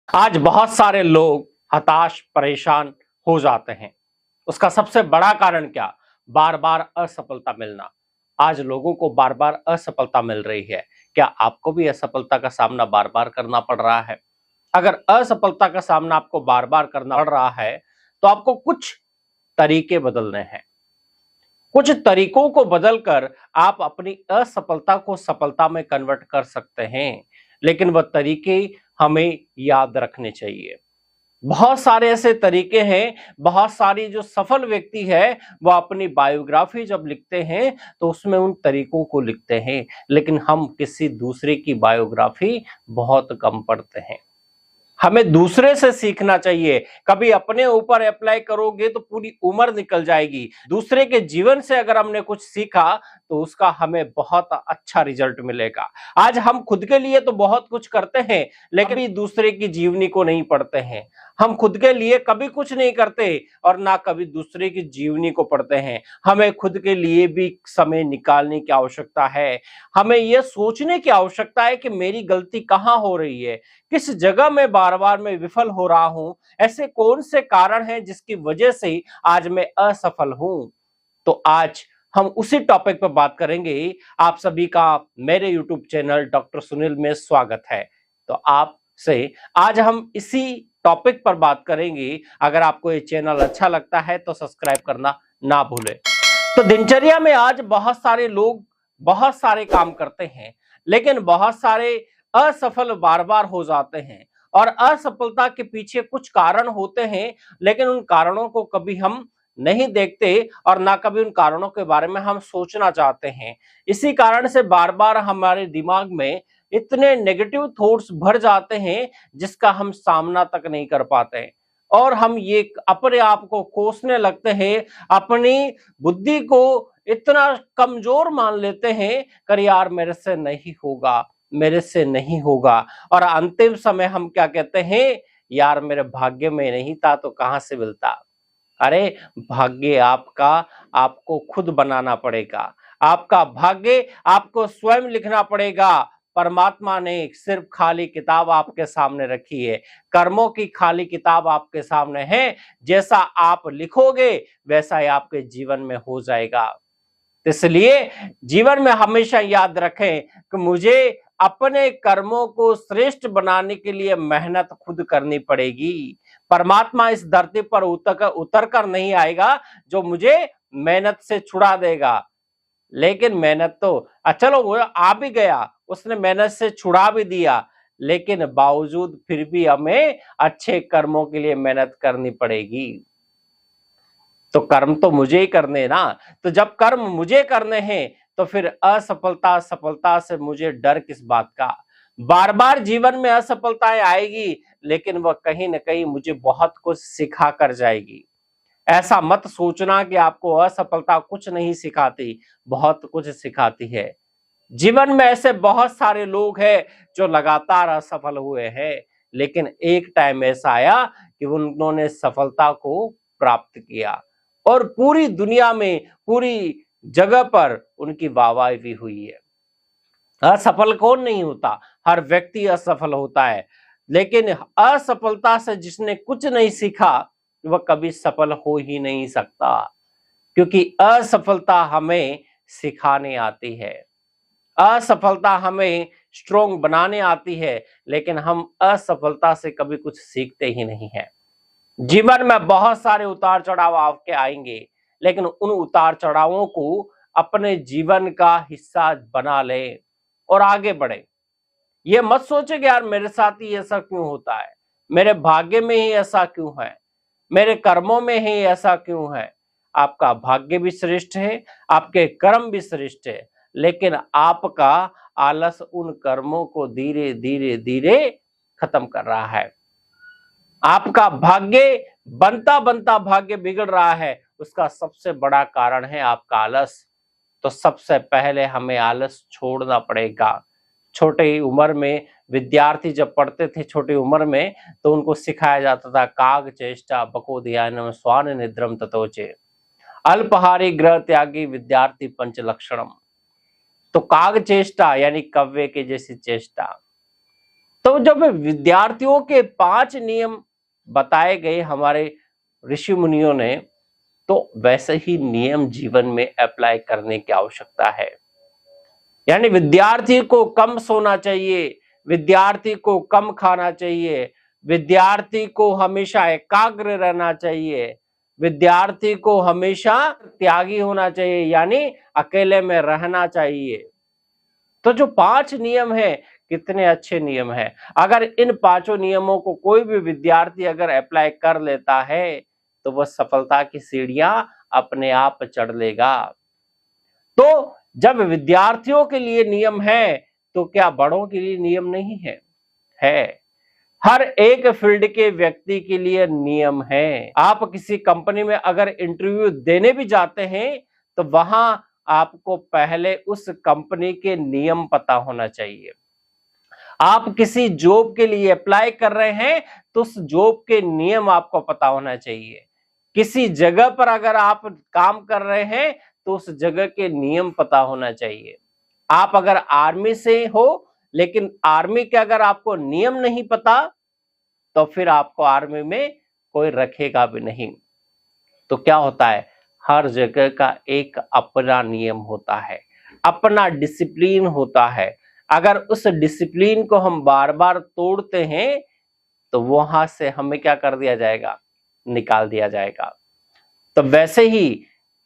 आज बहुत सारे लोग हताश परेशान हो जाते हैं। उसका सबसे बड़ा कारण क्या? बार बार असफलता मिलना। आज लोगों को बार बार असफलता मिल रही है। क्या आपको भी असफलता का सामना बार बार करना पड़ रहा है? अगर असफलता का सामना आपको बार बार करना पड़ रहा है तो आपको कुछ तरीके बदलने हैं। कुछ तरीकों को बदलकर आप अपनी असफलता को सफलता में कन्वर्ट कर सकते हैं, लेकिन वह तरीके हमें याद रखने चाहिए। बहुत सारे ऐसे तरीके हैं। बहुत सारी जो सफल व्यक्ति है वो अपनी बायोग्राफी जब लिखते हैं तो उसमें उन तरीकों को लिखते हैं, लेकिन हम किसी दूसरे की बायोग्राफी बहुत कम पढ़ते हैं। हमें दूसरे से सीखना चाहिए। कभी अपने ऊपर अप्लाई करोगे तो पूरी उम्र निकल जाएगी। दूसरे के जीवन से अगर हमने कुछ सीखा तो उसका हमें बहुत अच्छा रिजल्ट मिलेगा। आज हम खुद के लिए तो बहुत कुछ करते हैं, लेकिन दूसरे की जीवनी को नहीं पढ़ते हैं। हम खुद के लिए कभी कुछ नहीं करते और ना कभी दूसरे की जीवनी को पढ़ते हैं। हमें खुद के लिए भी समय निकालने की आवश्यकता है। हमें यह सोचने की आवश्यकता है कि मेरी गलती कहाँ हो रही है, किस जगह में बार-बार मैं विफल हो रहा हूं, ऐसे कौन से कारण हैं जिसकी वजह से आज मैं असफल हूं। तो आज हम उसी टॉपिक पर बात करेंगे। आप सभी का मेरे YouTube चैनल डॉक्टर सुनील में स्वागत है। तो आपसे आज हम इसी टॉपिक पर बात करेंगे। अगर आपको ये चैनल अच्छा लगता है तो सब्सक्राइब करना ना भूलें। तो दिनचर्या में आज बहुत सारे लोग बहुत सारे काम करते हैं, लेकिन बहुत सारे असफल बार बार हो जाते हैं। और असफलता के पीछे कुछ कारण होते हैं, लेकिन उन कारणों को कभी हम नहीं देखते और ना कभी उन कारणों के बारे में हम सोचना चाहते हैं। इसी कारण से बार बार हमारे दिमाग में इतने नेगेटिव थॉट्स भर जाते हैं जिसका हम सामना तक नहीं कर पाते और हम ये अपने आप को कोसने लगते हैं। अपनी बुद्धि को इतना कमजोर मान लेते हैं कर यार मेरे से नहीं होगा, मेरे से नहीं होगा। और अंतिम समय हम क्या कहते हैं, यार मेरे भाग्य में नहीं था तो कहां से मिलता। अरे भाग्य आपका आपको खुद बनाना पड़ेगा। आपका भाग्य आपको स्वयं लिखना पड़ेगा। परमात्मा ने सिर्फ खाली किताब आपके सामने रखी है। कर्मों की खाली किताब आपके सामने है। जैसा आप लिखोगे वैसा ही आपके जीवन में हो जाएगा। इसलिए जीवन में हमेशा याद रखें कि मुझे अपने कर्मों को श्रेष्ठ बनाने के लिए मेहनत खुद करनी पड़ेगी। परमात्मा इस धरती पर उतर कर नहीं आएगा जो मुझे मेहनत से छुड़ा देगा। लेकिन मेहनत तो चलो वो आ भी गया, उसने मेहनत से छुड़ा भी दिया, लेकिन बावजूद फिर भी हमें अच्छे कर्मों के लिए मेहनत करनी पड़ेगी। तो कर्म तो मुझे ही करने ना। तो जब कर्म मुझे करने हैं तो फिर असफलता सफलता से मुझे डर किस बात का। बार बार जीवन में असफलताएं आएगी, लेकिन वह कहीं ना कहीं मुझे बहुत कुछ सिखा कर जाएगी। ऐसा मत सोचना कि आपको असफलता कुछ नहीं सिखाती, बहुत कुछ सिखाती है। जीवन में ऐसे बहुत सारे लोग हैं जो लगातार असफल हुए हैं, लेकिन एक टाइम ऐसा आया कि उन्होंने सफलता को प्राप्त किया और पूरी दुनिया में पूरी जगह पर उनकी वाहवाही भी हुई है। असफल कौन नहीं होता, हर व्यक्ति असफल होता है, लेकिन असफलता से जिसने कुछ नहीं सीखा वह कभी सफल हो ही नहीं सकता, क्योंकि असफलता हमें सिखाने आती है। असफलता हमें स्ट्रोंग बनाने आती है, लेकिन हम असफलता से कभी कुछ सीखते ही नहीं है। जीवन में बहुत सारे उतार चढ़ाव आपके आएंगे, लेकिन उन उतार चढ़ावों को अपने जीवन का हिस्सा बना ले और आगे बढ़े। ये मत सोचे कि यार मेरे साथ ही ऐसा क्यों होता है, मेरे भाग्य में ही ऐसा क्यों है, मेरे कर्मों में ही ऐसा क्यों है। आपका भाग्य भी श्रेष्ठ है, आपके कर्म भी श्रेष्ठ है, लेकिन आपका आलस उन कर्मों को धीरे धीरे धीरे खत्म कर रहा है। आपका भाग्य बनता बनता भाग्य बिगड़ रहा है, उसका सबसे बड़ा कारण है आपका आलस। तो सबसे पहले हमें आलस छोड़ना पड़ेगा। छोटी उम्र में विद्यार्थी जब पढ़ते थे छोटी उम्र में, तो उनको सिखाया जाता था काग चेष्टा बको ध्यानम स्वान निद्रम ततोचे, अल्पहारी ग्रह त्यागी विद्यार्थी पंच लक्षणम। तो काग चेष्टा यानी कव्वे के जैसी चेष्टा। तो जब विद्यार्थियों के 5 नियम बताए गए हमारे ऋषि मुनियों ने, तो वैसे ही नियम जीवन में अप्लाई करने की आवश्यकता है। यानी विद्यार्थी को कम सोना चाहिए, विद्यार्थी को कम खाना चाहिए, विद्यार्थी को हमेशा एकाग्र रहना चाहिए, विद्यार्थी को हमेशा त्यागी होना चाहिए, यानी अकेले में रहना चाहिए। तो जो 5 नियम है, कितने अच्छे नियम है। अगर इन 5 नियमों को कोई भी विद्यार्थी अगर अप्लाई कर लेता है, तो वह सफलता की सीढ़ियां अपने आप चढ़ लेगा। तो जब विद्यार्थियों के लिए नियम है, तो क्या बड़ों के लिए नियम नहीं है? है। हर एक फील्ड के व्यक्ति के लिए नियम है। आप किसी कंपनी में अगर इंटरव्यू देने भी जाते हैं, तो वहां आपको पहले उस कंपनी के नियम पता होना चाहिए। आप किसी जॉब के लिए अप्लाई कर रहे हैं, तो उस जॉब के नियम आपको पता होना चाहिए। किसी जगह पर अगर आप काम कर रहे हैं, तो उस जगह के नियम पता होना चाहिए। आप अगर आर्मी से हो, लेकिन आर्मी के अगर आपको नियम नहीं पता, तो फिर आपको आर्मी में कोई रखेगा भी नहीं। तो क्या होता है, हर जगह का एक अपना नियम होता है, अपना डिसिप्लिन होता है। अगर उस डिसिप्लिन को हम बार बार तोड़ते हैं, तो वहां से हमें क्या कर दिया जाएगा, निकाल दिया जाएगा। तो वैसे ही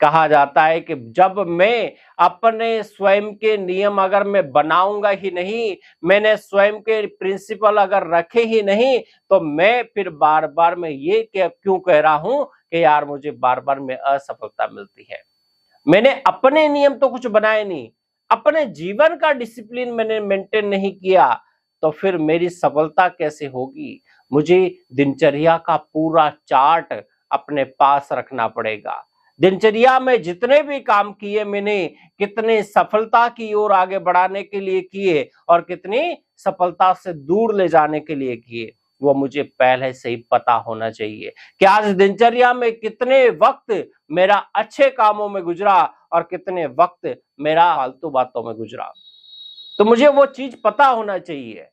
कहा जाता है कि जब मैं अपने स्वयं के नियम अगर मैं बनाऊंगा ही नहीं, मैंने स्वयं के प्रिंसिपल अगर रखे ही नहीं, तो मैं फिर बार बार मैं ये क्यों कह रहा हूं कि यार मुझे बार बार में असफलता मिलती है। मैंने अपने नियम तो कुछ बनाए नहीं, अपने जीवन का डिसिप्लिन मैंने मेंटेन नहीं किया, तो फिर मेरी सफलता कैसे होगी। मुझे दिनचर्या का पूरा चार्ट अपने पास रखना पड़ेगा। दिनचर्या में जितने भी काम किए मैंने, कितने सफलता की ओर आगे बढ़ाने के लिए किए और कितनी सफलता से दूर ले जाने के लिए किए, वो मुझे पहले से ही पता होना चाहिए कि आज दिनचर्या में कितने वक्त मेरा अच्छे कामों में गुजरा और कितने वक्त मेरा फालतू बातों में गुजरा। तो मुझे वो चीज पता होना चाहिए।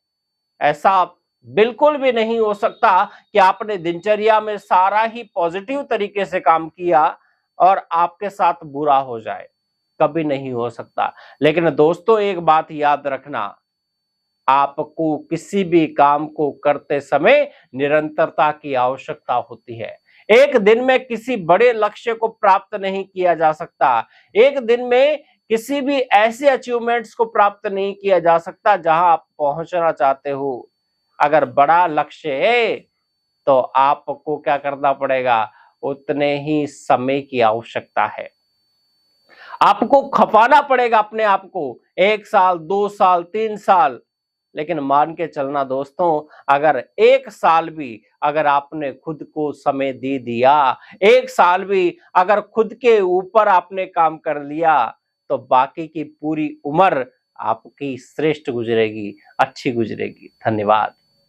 ऐसा बिल्कुल भी नहीं हो सकता कि आपने दिनचर्या में सारा ही पॉजिटिव तरीके से काम किया और आपके साथ बुरा हो जाए, कभी नहीं हो सकता। लेकिन दोस्तों, एक बात याद रखना, आपको किसी भी काम को करते समय निरंतरता की आवश्यकता होती है। एक दिन में किसी बड़े लक्ष्य को प्राप्त नहीं किया जा सकता। एक दिन में किसी भी ऐसे अचीवमेंट्स को प्राप्त नहीं किया जा सकता जहां आप पहुंचना चाहते हो। अगर बड़ा लक्ष्य है, तो आपको क्या करना पड़ेगा, उतने ही समय की आवश्यकता है। आपको खपाना पड़ेगा अपने आप को, 1 साल, 2 साल, 3 साल। लेकिन मान के चलना दोस्तों, अगर 1 साल भी अगर आपने खुद को समय दे दिया, 1 साल भी अगर खुद के ऊपर आपने काम कर लिया, तो बाकी की पूरी उम्र आपकी श्रेष्ठ गुजरेगी, अच्छी गुजरेगी। धन्यवाद।